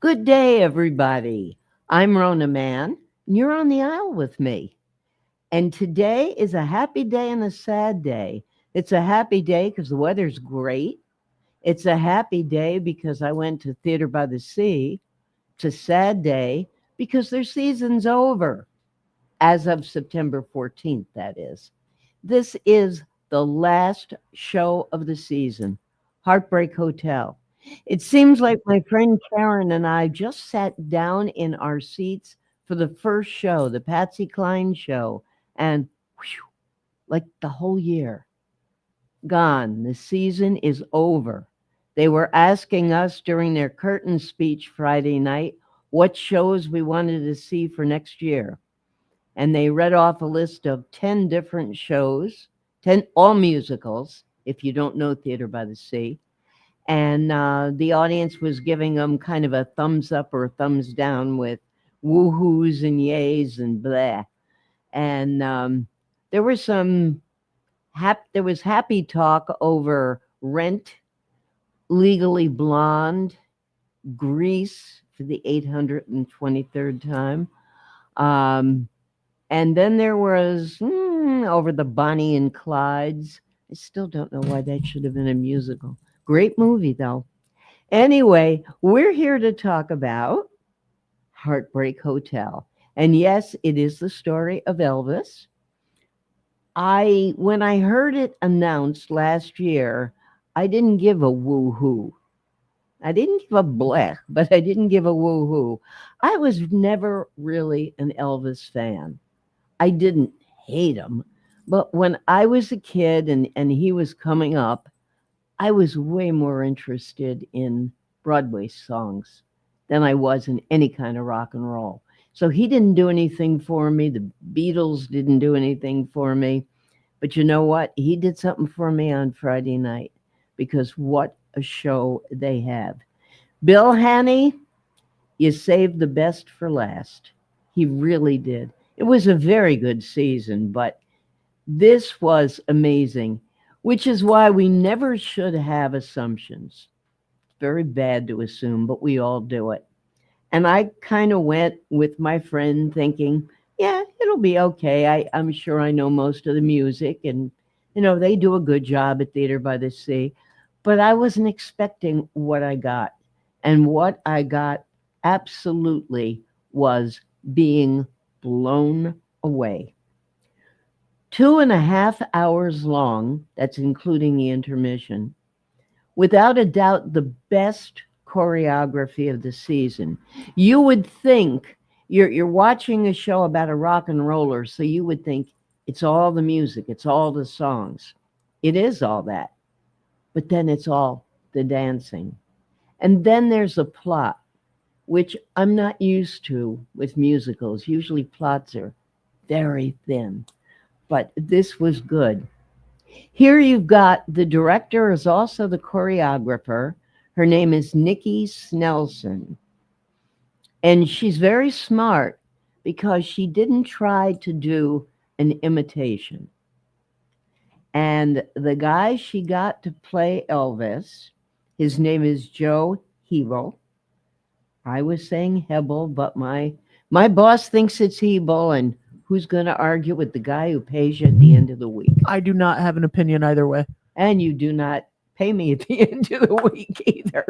Good day, everybody. I'm Rona Mann, and you're on the aisle with me. And today is a happy day and a sad day. It's a happy day because the weather's great. It's a happy day because I went to Theater by the Sea. It's a sad day because their season's over as of September 14th, that is. This is the last show of the season, Heartbreak Hotel. It seems like my friend Karen and I just sat down in our seats for the first show, the Patsy Cline show, and whew, like the whole year gone. The season is over. They were asking us during their curtain speech Friday night what shows we wanted to see for next year. And they read off a list of 10 different shows, 10 all musicals, if you don't know Theater by the Sea. And the audience was giving them kind of a thumbs up or a thumbs down with woohoos and yays and blah. And there was there was happy talk over Rent, Legally Blonde, Grease for the 823rd time. And then there was over the Bonnie and Clydes. I still don't know why that should have been a musical. Great movie, though. Anyway, we're here to talk about Heartbreak Hotel. And yes, it is the story of Elvis. When I heard it announced last year, I didn't give a woo-hoo. I didn't give a blech, but I didn't give a woo-hoo. I was never really an Elvis fan. I didn't hate him, but when I was a kid and he was coming up, I was way more interested in Broadway songs than I was in any kind of rock and roll. So he didn't do anything for me. The Beatles didn't do anything for me. But you know what? He did something for me on Friday night because what a show they have. Bill Hanney, you saved the best for last. He really did. It was a very good season, but this was amazing, which is why we never should have assumptions. It's very bad to assume, but we all do it. And I kind of went with my friend thinking, yeah, it'll be okay. I'm sure I know most of the music, and, they do a good job at Theater by the Sea. But I wasn't expecting what I got. And what I got absolutely was being blown away. 2.5 hours long, that's including the intermission. Without a doubt, the best choreography of the season. You would think you're watching a show about a rock and roller, so you would think it's all the music, it's all the songs. It is all that. But then it's all the dancing. And then there's a plot, which I'm not used to with musicals. Usually plots are very thin, but this was good. Here you've got the director is also the choreographer. Her name is Nikki Snelson. And she's very smart because she didn't try to do an imitation. And the guy she got to play Elvis, his name is Joe Hebel. I was saying Hebel, but my boss thinks it's Hebel, and who's going to argue with the guy who pays you at the end of the week? I do not have an opinion either way. And you do not pay me at the end of the week either.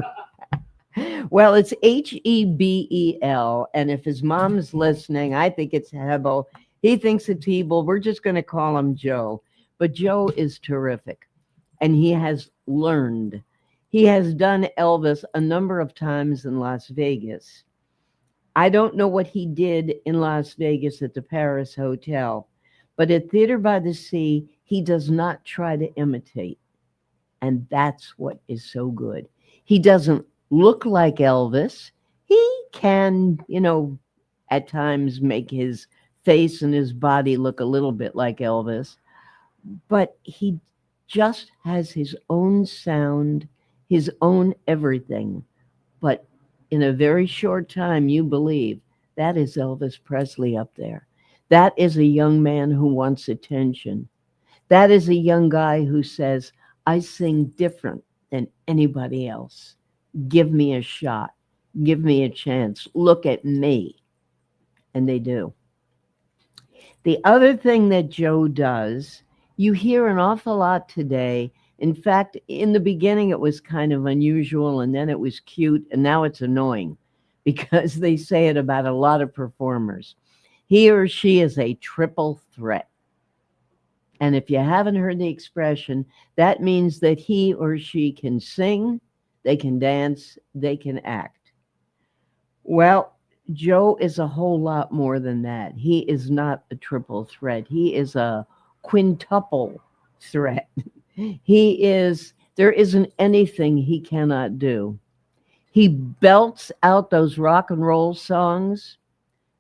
Well, it's Hebel, and if his mom's listening, I think it's Hebel. He thinks it's Hebel. We're just going to call him Joe. But Joe is terrific, and he has learned. He has done Elvis a number of times in Las Vegas. I don't know what he did in Las Vegas at the Paris Hotel, but at Theater by the Sea, he does not try to imitate. And that's what is so good. He doesn't look like Elvis. He can, at times make his face and his body look a little bit like Elvis, but he just has his own sound, his own everything. But in a very short time, you believe that is Elvis Presley up there. That is a young man who wants attention. That is a young guy who says, I sing different than anybody else. Give me a shot. Give me a chance. Look at me. And they do. The other thing that Joe does, you hear an awful lot today. In fact, in the beginning, it was kind of unusual, and then it was cute, and now it's annoying because they say it about a lot of performers. He or she is a triple threat. And if you haven't heard the expression, that means that he or she can sing, they can dance, they can act. Well, Joe is a whole lot more than that. He is not a triple threat. He is a quintuple threat. There isn't anything he cannot do. He belts out those rock and roll songs,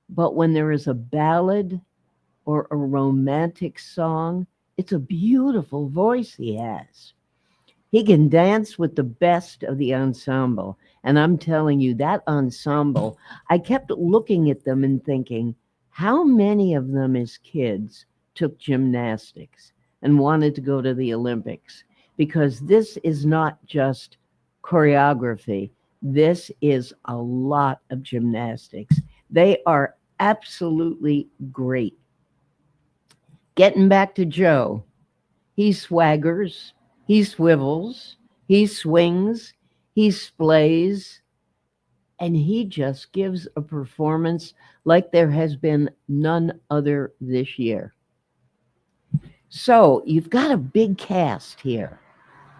but when there is a ballad or a romantic song, it's a beautiful voice he has. He can dance with the best of the ensemble. And I'm telling you, that ensemble, I kept looking at them and thinking, how many of them as kids took gymnastics and wanted to go to the Olympics? Because this is not just choreography, this is a lot of gymnastics. They are absolutely great. Getting back to Joe, he swaggers, he swivels, he swings, he splays, and he just gives a performance like there has been none other this year. So you've got a big cast here.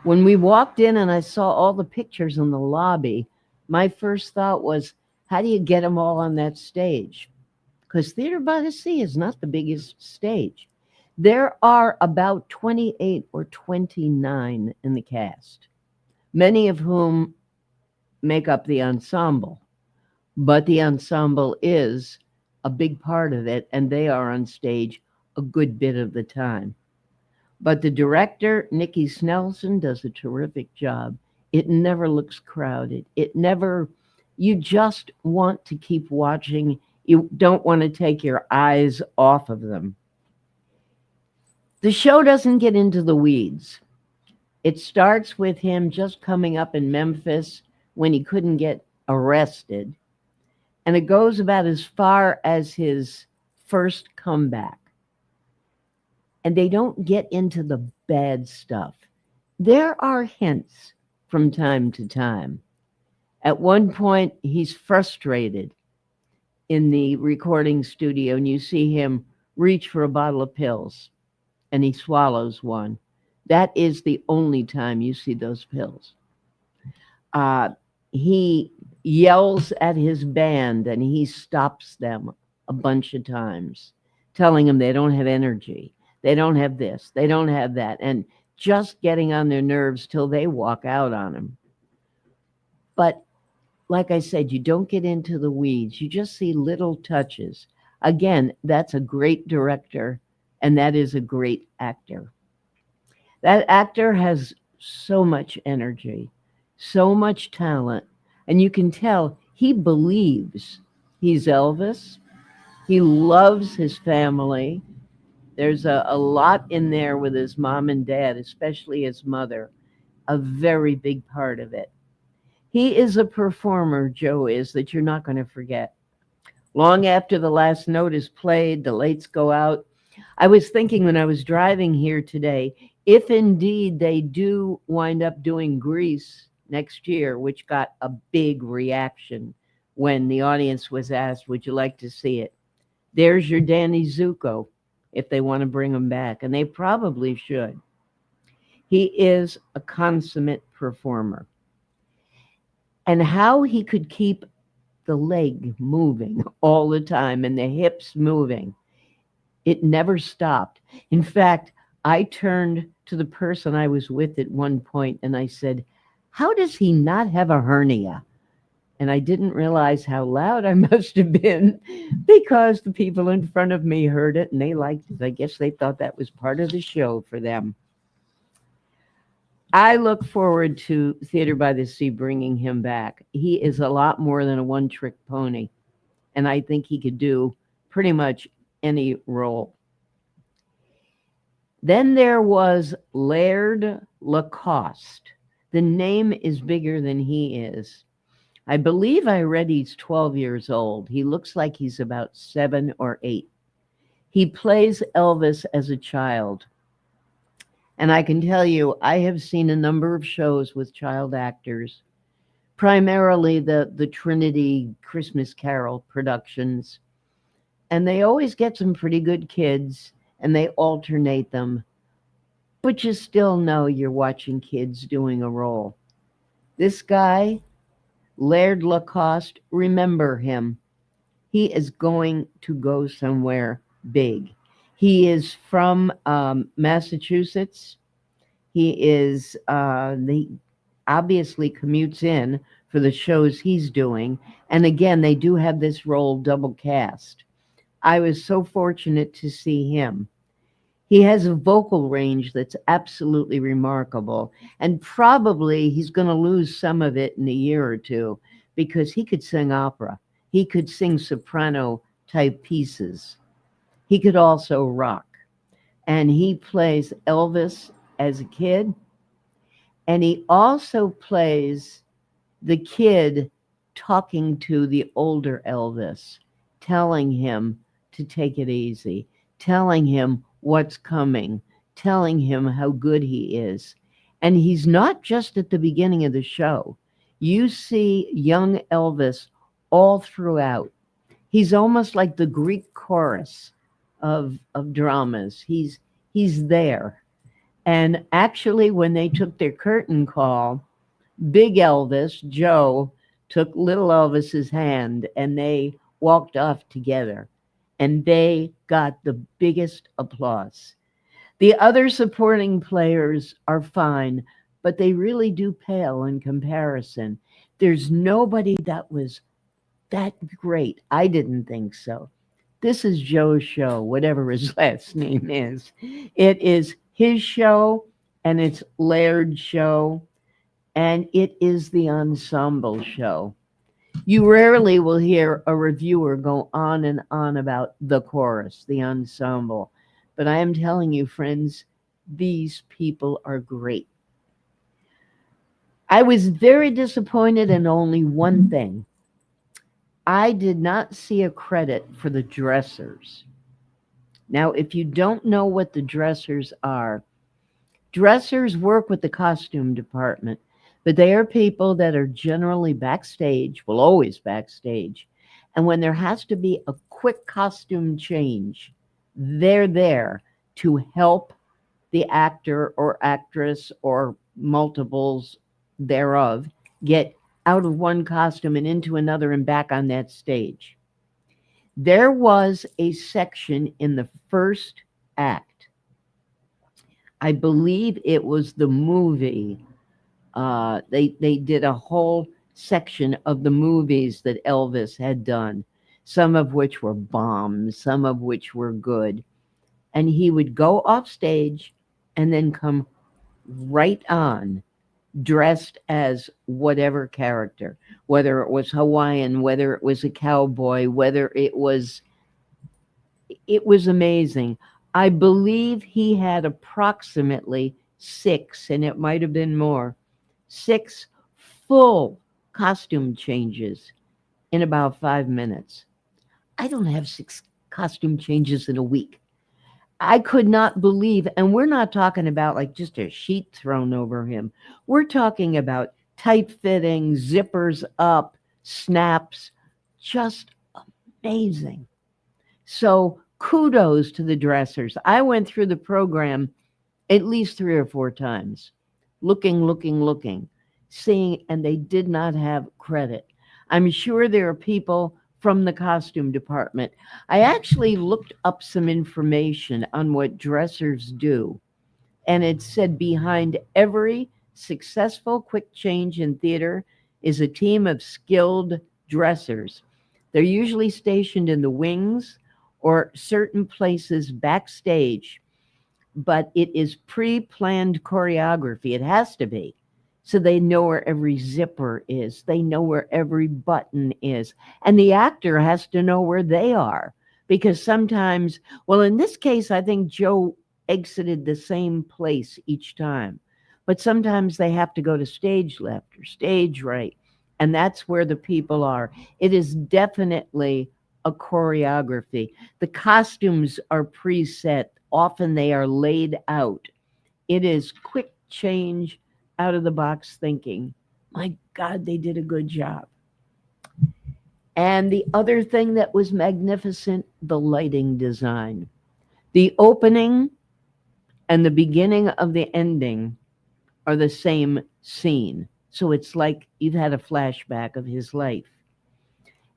When we walked in and I saw all the pictures in the lobby, my first thought was, how do you get them all on that stage? Because Theater by the Sea is not the biggest stage. There are about 28 or 29 in the cast, many of whom make up the ensemble. But the ensemble is a big part of it, and they are on stage a good bit of the time. But the director, Nikki Snelson, does a terrific job. It never looks crowded. You just want to keep watching. You don't want to take your eyes off of them. The show doesn't get into the weeds. It starts with him just coming up in Memphis when he couldn't get arrested. And it goes about as far as his first comeback. And they don't get into the bad stuff. There are hints from time to time. At one point, he's frustrated in the recording studio, and you see him reach for a bottle of pills, and he swallows one. That is the only time you see those pills. He yells at his band, and he stops them a bunch of times, telling them they don't have energy. They don't have this. They don't have that. And just getting on their nerves till they walk out on him. But like I said, you don't get into the weeds. You just see little touches. Again, that's a great director, and that is a great actor. That actor has so much energy, so much talent, and you can tell he believes he's Elvis. He loves his family. There's a lot in there with his mom and dad, especially his mother, a very big part of it. He is a performer, Joe is, that you're not going to forget. Long after the last note is played, the lights go out. I was thinking when I was driving here today, if indeed they do wind up doing Grease next year, which got a big reaction when the audience was asked, would you like to see it? There's your Danny Zuko, if they want to bring him back, and they probably should. He is a consummate performer. And how he could keep the leg moving all the time and the hips moving, it never stopped. In fact, I turned to the person I was with at one point and I said, how does he not have a hernia? And I didn't realize how loud I must have been because the people in front of me heard it and they liked it. I guess they thought that was part of the show for them. I look forward to Theater by the Sea bringing him back. He is a lot more than a one-trick pony, and I think he could do pretty much any role. Then there was Laird Lacoste. The name is bigger than he is. I believe I read he's 12 years old. He looks like he's about 7 or 8. He plays Elvis as a child. And I can tell you, I have seen a number of shows with child actors, primarily the Trinity Christmas Carol productions. And they always get some pretty good kids and they alternate them, but you still know you're watching kids doing a role. This guy, Laird Lacoste, remember him. He is going to go somewhere big. He is from Massachusetts. He obviously commutes in for the shows he's doing. And again, they do have this role double cast. I was so fortunate to see him. He has a vocal range that's absolutely remarkable. And probably he's going to lose some of it in a year or two because he could sing opera. He could sing soprano type pieces. He could also rock. And he plays Elvis as a kid. And he also plays the kid talking to the older Elvis, telling him to take it easy, telling him what's coming, telling him how good he is. And he's not just at the beginning of the show. You see young Elvis all throughout. He's almost like the Greek chorus of dramas. He's there. And actually, when they took their curtain call, Big Elvis, Joe, took little Elvis's hand and they walked off together. And they got the biggest applause. The other supporting players are fine, but they really do pale in comparison. There's nobody that was that great. I didn't think so. This is Joe's show, whatever his last name is. It is his show and it's Laird's show and it is the ensemble show. You rarely will hear a reviewer go on and on about the chorus, the ensemble. But I am telling you, friends, these people are great. I was very disappointed in only one thing. I did not see a credit for the dressers. Now, if you don't know what the dressers work with the costume department, but they are people that are generally backstage, well, always backstage. And when there has to be a quick costume change, they're there to help the actor or actress or multiples thereof get out of one costume and into another and back on that stage. There was a section in the first act. I believe it was the movie. They did a whole section of the movies that Elvis had done, some of which were bombs, some of which were good. And he would go off stage and then come right on dressed as whatever character, whether it was Hawaiian, whether it was a cowboy, whether it was amazing. I believe he had approximately 6, and it might have been more, 6 full costume changes in about 5 minutes. I don't have 6 costume changes in a week. I could not believe, and we're not talking about like just a sheet thrown over him. We're talking about tight fitting, zippers up, snaps, just amazing. So kudos to the dressers. I went through the program at least 3 or 4 times, looking, seeing, and they did not have credit. I'm sure there are people from the costume department. I actually looked up some information on what dressers do, and it said behind every successful quick change in theater is a team of skilled dressers. They're usually stationed in the wings or certain places backstage, but it is pre-planned choreography. It has to be. So they know where every zipper is. They know where every button is. And the actor has to know where they are. Because sometimes, well, in this case, I think Joe exited the same place each time. But sometimes they have to go to stage left or stage right. And that's where the people are. It is definitely a choreography. The costumes are preset, often they are laid out. It is quick change, out of the box thinking. My God, they did a good job. And the other thing that was magnificent, the lighting design. The opening and the beginning of the ending are the same scene. So it's like you've had a flashback of his life.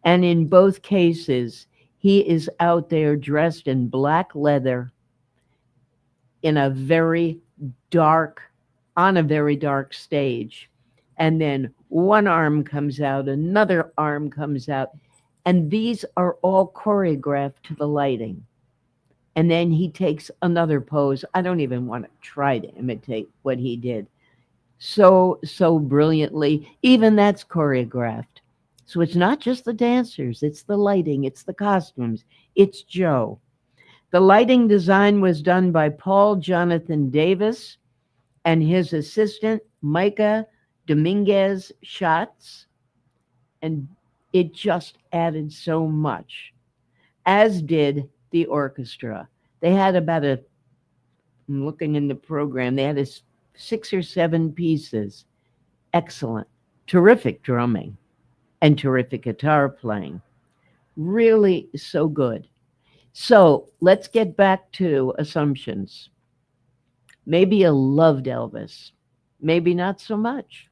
And in both cases, he is out there dressed in black leather in a very dark, on a very dark stage. And then one arm comes out, another arm comes out. And these are all choreographed to the lighting. And then he takes another pose. I don't even want to try to imitate what he did. So brilliantly. Even that's choreographed. So it's not just the dancers, it's the lighting, it's the costumes, it's Joe. The lighting design was done by Paul Jonathan Davis and his assistant, Micah Dominguez Schatz, and it just added so much, as did the orchestra. They had about a, I'm looking in the program, they had 6 or 7 pieces. Excellent. Terrific drumming and terrific guitar playing. Really so good. So let's get back to assumptions. Maybe you loved Elvis. Maybe not so much.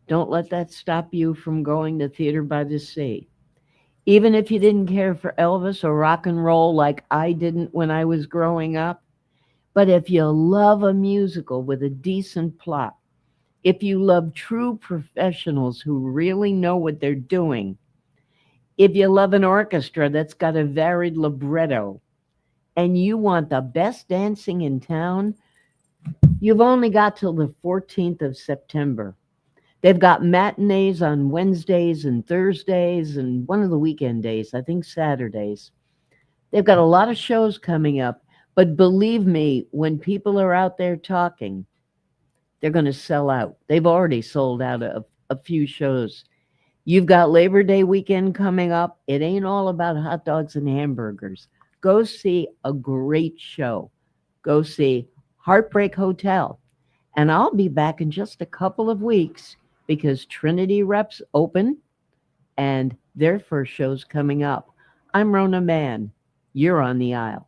Don't let that stop you from going to Theater by the Sea. Even if you didn't care for Elvis or rock and roll like I didn't when I was growing up, but if you love a musical with a decent plot, if you love true professionals who really know what they're doing, if you love an orchestra that's got a varied libretto, and you want the best dancing in town, you've only got till the 14th of September. They've got matinees on Wednesdays and Thursdays and one of the weekend days, I think Saturdays. They've got a lot of shows coming up, but believe me, when people are out there talking, they're going to sell out. They've already sold out a few shows. You've got Labor Day weekend coming up. It ain't all about hot dogs and hamburgers. Go see a great show. Go see Heartbreak Hotel. And I'll be back in just a couple of weeks because Trinity Reps open and their first show's coming up. I'm Rona Mann. You're on the aisle.